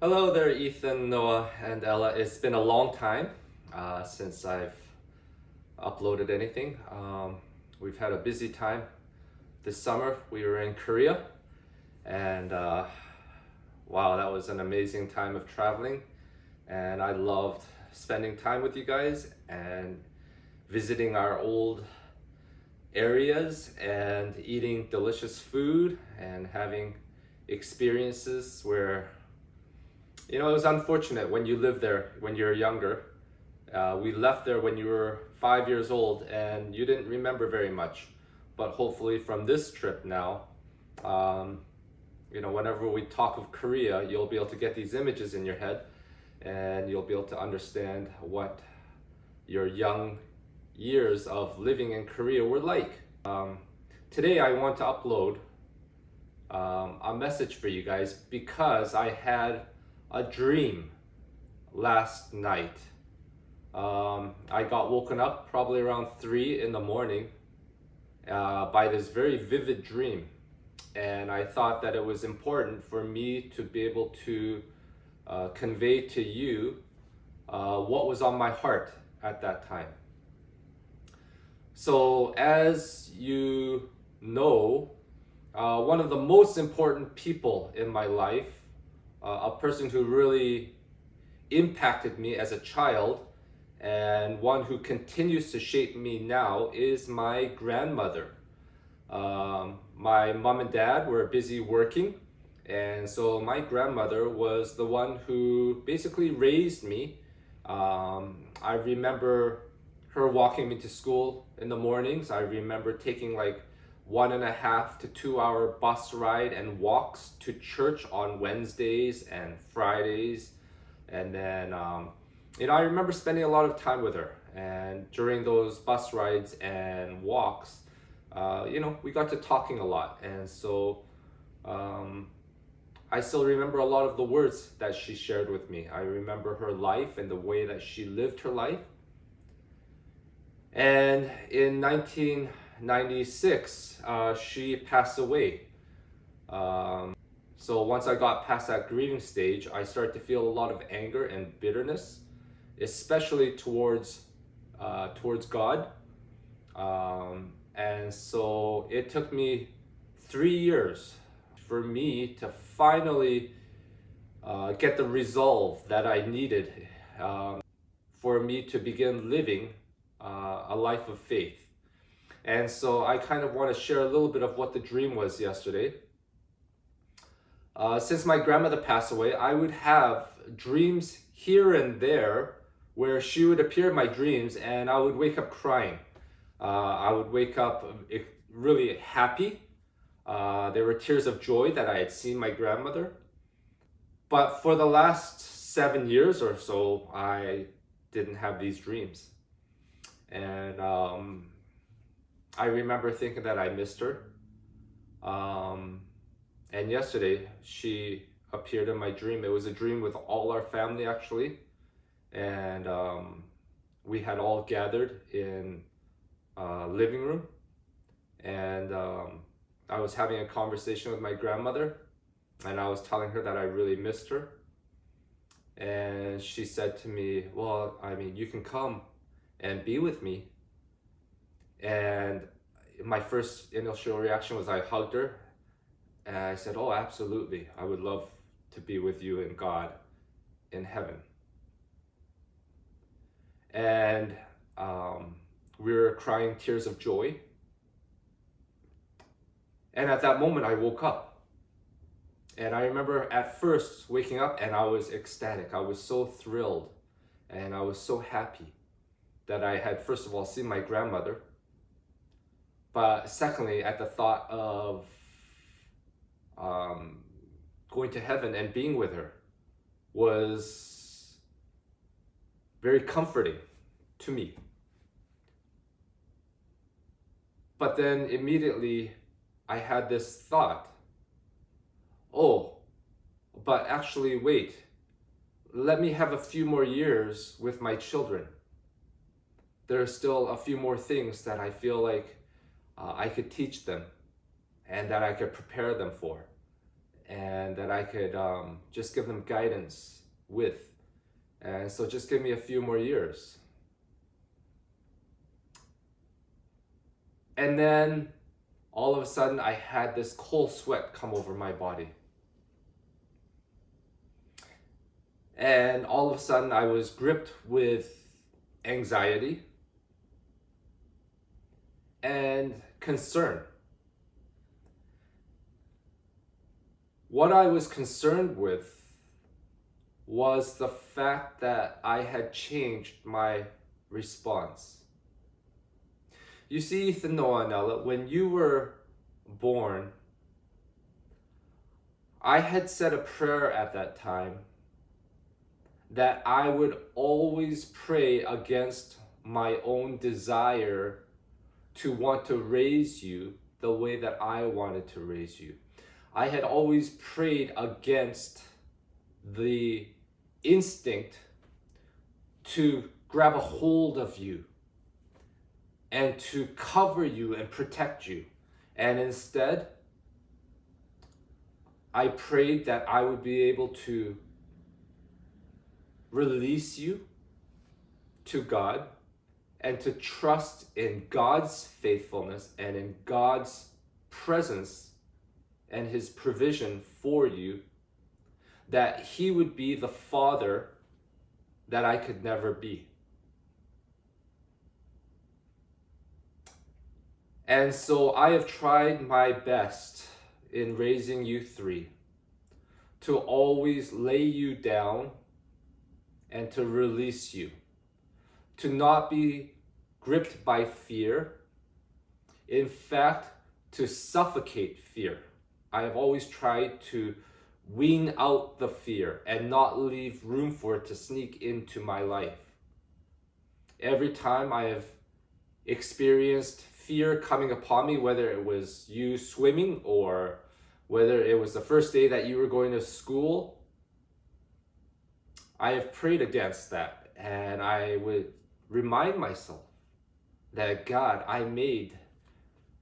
Hello there, Ethan, Noah, and Ella. It's been a long time since I've uploaded anything. We've had a busy time this summer. We were in Korea, and wow, that was an amazing time of traveling. And I loved spending time with you guys and visiting our old areas and eating delicious food and having experiences where it was unfortunate when you live there when you're younger. We left there when you were 5 years old and you didn't remember very much. But hopefully, from this trip now, um, whenever we talk of Korea, you'll be able to get these images in your head and you'll be able to understand what your young years of living in Korea were like. Today, I want to upload a message for you guys because I had a dream last night. I got woken up probably around 3 in the morning by this very vivid dream. And I thought that it was important for me to be able to convey to you what was on my heart at that time. So, as you know, one of the most important people in my life, a person who really impacted me as a child and one who continues to shape me now, is my grandmother. My mom and dad were busy working, and so my grandmother was the one who basically raised me. I remember her walking me to school in the mornings. I remember taking like 1.5 to 2 hour bus ride and walks to church on Wednesdays and Fridays. And then, I remember spending a lot of time with her. And during those bus rides and walks, we got to talking a lot. And so I still remember a lot of the words that she shared with me. I remember her life and the way that she lived her life. And in 1996, she passed away. So once I got past that grieving stage, I started to feel a lot of anger and bitterness, especially towards God. And so it took me 3 years for me to finally get the resolve that I needed for me to begin living a life of faith. And so I kind of want to share a little bit of what the dream was yesterday. Since my grandmother passed away, I would have dreams here and there where she would appear in my dreams and I would wake up crying. I would wake up really happy. There were tears of joy that I had seen my grandmother. But for the last 7 years or so, I didn't have these dreams. And I remember thinking that I missed her. And yesterday, she appeared in my dream. It was a dream with all our family, actually. And we had all gathered in living room. And I was having a conversation with my grandmother. And I was telling her that I really missed her. And she said to me, well, I mean, you can come and be with me. And my first initial reaction was I hugged her and I said, oh, absolutely, I would love to be with you and God in heaven. And we were crying tears of joy. And at that moment I woke up. And I remember at first waking up and I was ecstatic. I was so thrilled and I was so happy that I had, first of all, seen my grandmother. But secondly, at the thought of going to heaven and being with her was very comforting to me. But then immediately I had this thought, oh, but actually wait, let me have a few more years with my children. There are still a few more things that I feel like I could teach them and that I could prepare them for. and that I could just give them guidance with. And so just give me a few more years. And then all of a sudden I had this cold sweat come over my body. And all of a sudden I was gripped with anxiety and concern. What I was concerned with was the fact that I had changed my response. You see, Ethan, Noah, and Ella, when you were born, I had said a prayer at that time that I would always pray against my own desire to want to raise you the way that I wanted to raise you. I had always prayed against the instinct to grab a hold of you and to cover you and protect you. And instead, I prayed that I would be able to release you to God and to trust in God's faithfulness and in God's presence and his provision for you, that he would be the father that I could never be. And so I have tried my best in raising you three to always lay you down and to release you, to not be gripped by fear. In fact, to suffocate fear. I have always tried to wean out the fear and not leave room for it to sneak into my life. Every time I have experienced fear coming upon me, whether it was you swimming or whether it was the first day that you were going to school, I have prayed against that, and I would remind myself that God, I made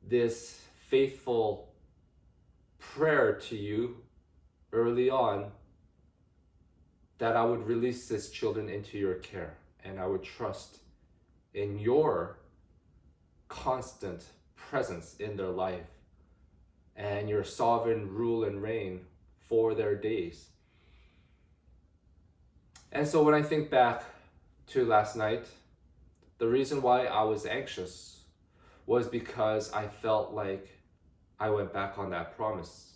this faithful prayer to you early on that I would release these children into your care, and I would trust in your constant presence in their life and your sovereign rule and reign for their days. And so when I think back to last night, the reason why I was anxious was because I felt like I went back on that promise.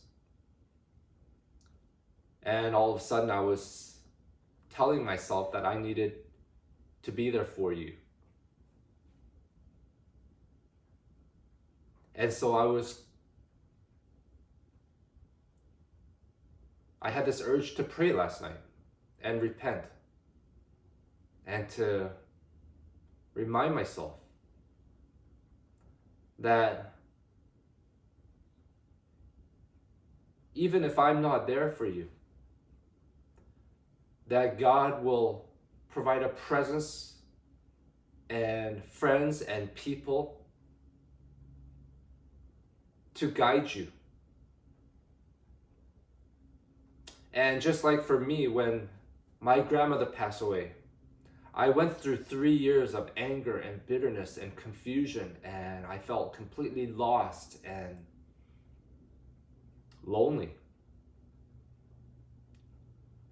And all of a sudden I was telling myself that I needed to be there for you. And so I had this urge to pray last night and repent and to remind myself that even if I'm not there for you, that God will provide a presence and friends and people to guide you. And just like for me, when my grandmother passed away, I went through 3 years of anger and bitterness and confusion, and I felt completely lost and lonely.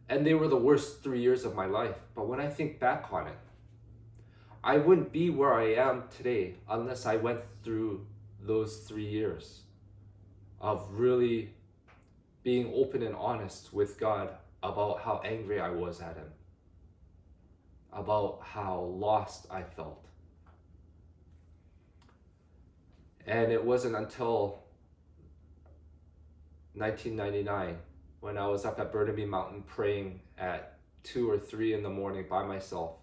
And they were the worst 3 years of my life. But when I think back on it, I wouldn't be where I am today unless I went through those 3 years of really being open and honest with God about how angry I was at him, about how lost I felt. And it wasn't until 1999 when I was up at Burnaby Mountain praying at 2 or 3 in the morning by myself.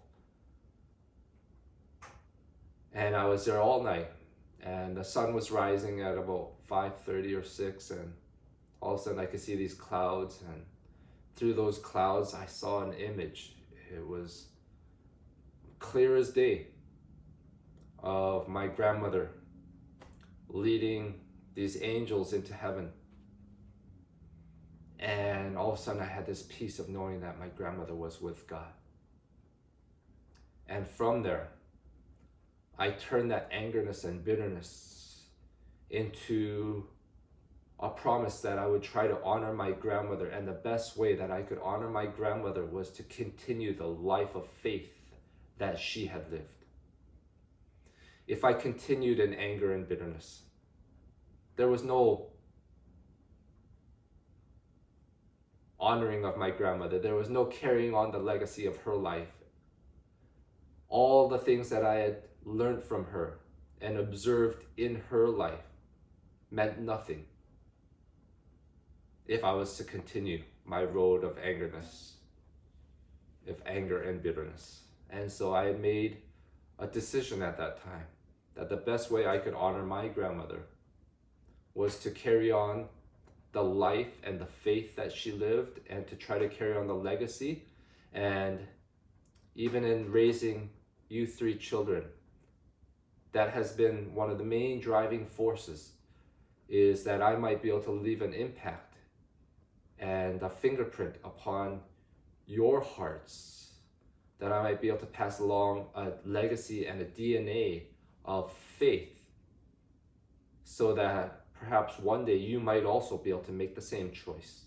And I was there all night, and the sun was rising at about 5:30 or 6, and all of a sudden I could see these clouds, and through those clouds I saw an image. It was clear as day of my grandmother leading these angels into heaven. And all of a sudden I had this peace of knowing that my grandmother was with God. And from there, I turned that angerness and bitterness into a promise that I would try to honor my grandmother. And the best way that I could honor my grandmother was to continue the life of faith that she had lived. If I continued in anger and bitterness, there was no honoring of my grandmother. There was no carrying on the legacy of her life. All the things that I had learned from her and observed in her life meant nothing if I was to continue my road of anger and bitterness. And so I made a decision at that time that the best way I could honor my grandmother was to carry on the life and the faith that she lived, and to try to carry on the legacy. And even in raising you three children, that has been one of the main driving forces, is that I might be able to leave an impact and a fingerprint upon your hearts, that I might be able to pass along a legacy and a DNA of faith, so that perhaps one day you might also be able to make the same choice.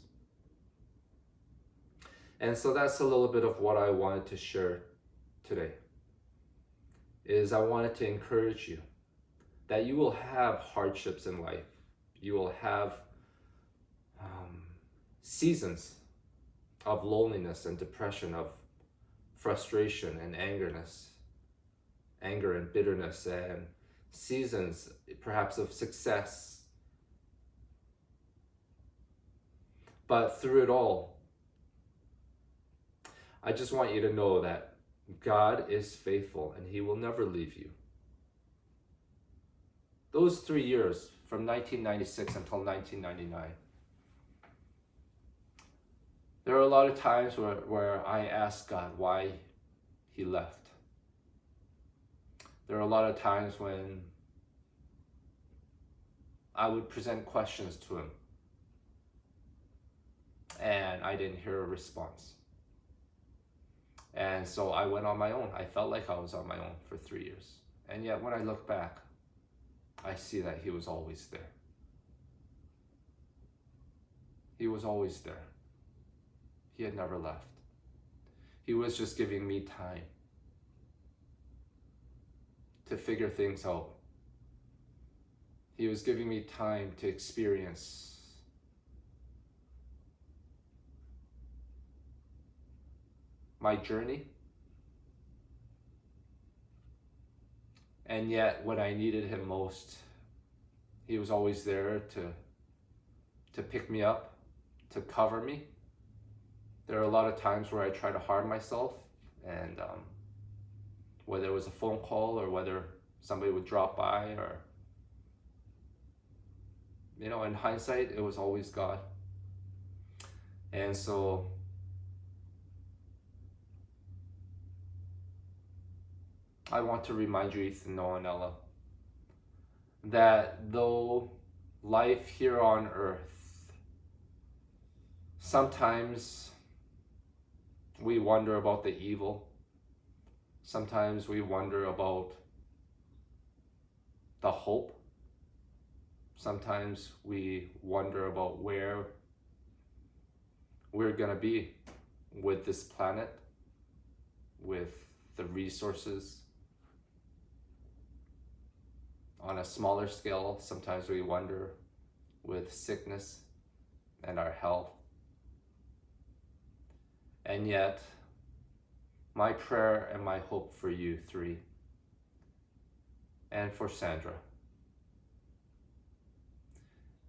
And so that's a little bit of what I wanted to share today. Is I wanted to encourage you that you will have hardships in life. You will have seasons of loneliness and depression, of frustration and anger and bitterness, and seasons perhaps of success. But through it all, I just want you to know that God is faithful and He will never leave you. Those 3 years, from 1996 until 1999, there are a lot of times where I asked God why He left. There are a lot of times when I would present questions to Him and I didn't hear a response. And so I went on my own. I felt like I was on my own for 3 years. And yet when I look back, I see that He was always there. He was always there. He had never left. He was just giving me time to figure things out. He was giving me time to experience my journey. And yet when I needed Him most, He was always there to pick me up, to cover me. There are a lot of times where I try to harm myself, and whether it was a phone call or whether somebody would drop by, or, in hindsight, it was always God. And so I want to remind you, Ethan, Noah, and Ella, that though life here on earth, sometimes we wonder about the evil. Sometimes we wonder about the hope. Sometimes we wonder about where we're gonna be with this planet, with the resources. On a smaller scale, sometimes we wonder with sickness and our health. And yet, my prayer and my hope for you three, and for Sandra,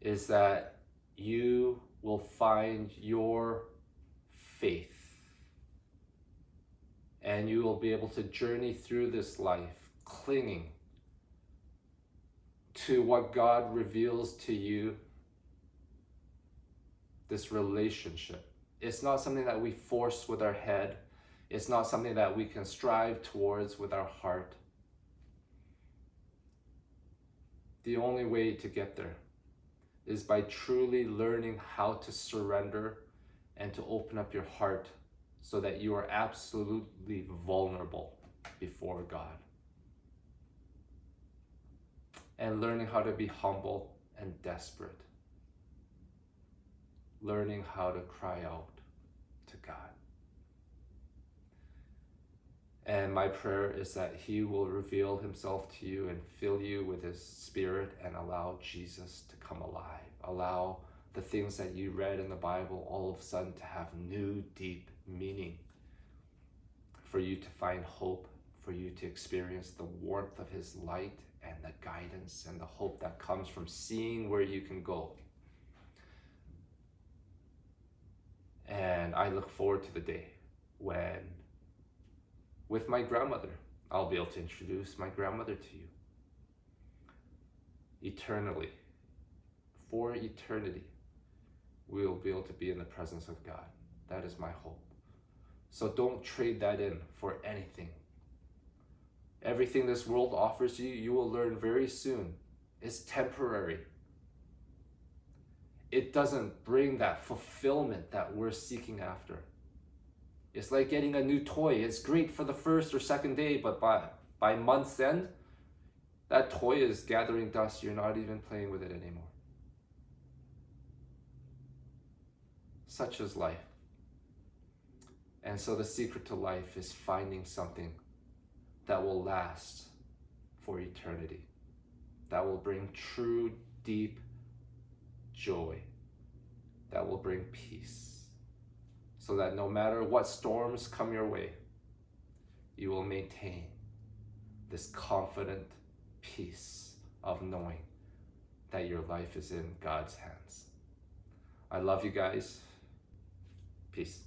is that you will find your faith, and you will be able to journey through this life clinging to what God reveals to you, this relationship. It's not something that we force with our head. It's not something that we can strive towards with our heart. The only way to get there is by truly learning how to surrender and to open up your heart so that you are absolutely vulnerable before God. And learning how to be humble and desperate. Learning how to cry out to God. And my prayer is that He will reveal Himself to you and fill you with His Spirit and allow Jesus to come alive. Allow the things that you read in the Bible all of a sudden to have new, deep meaning. For you to find hope, for you to experience the warmth of His light and the guidance and the hope that comes from seeing where you can go. And I look forward to the day when, with my grandmother, I'll be able to introduce my grandmother to you. Eternally, for eternity, we will be able to be in the presence of God. That is my hope. So don't trade that in for anything. Everything this world offers you, you will learn very soon, is temporary. It doesn't bring that fulfillment that we're seeking after. It's like getting a new toy. It's great for the first or second day, but by month's end, that toy is gathering dust. You're not even playing with it anymore. Such is life. And so the secret to life is finding something that will last for eternity, that will bring true, deep joy, that will bring peace, so that no matter what storms come your way, you will maintain this confident peace of knowing that your life is in God's hands. I love you guys. Peace.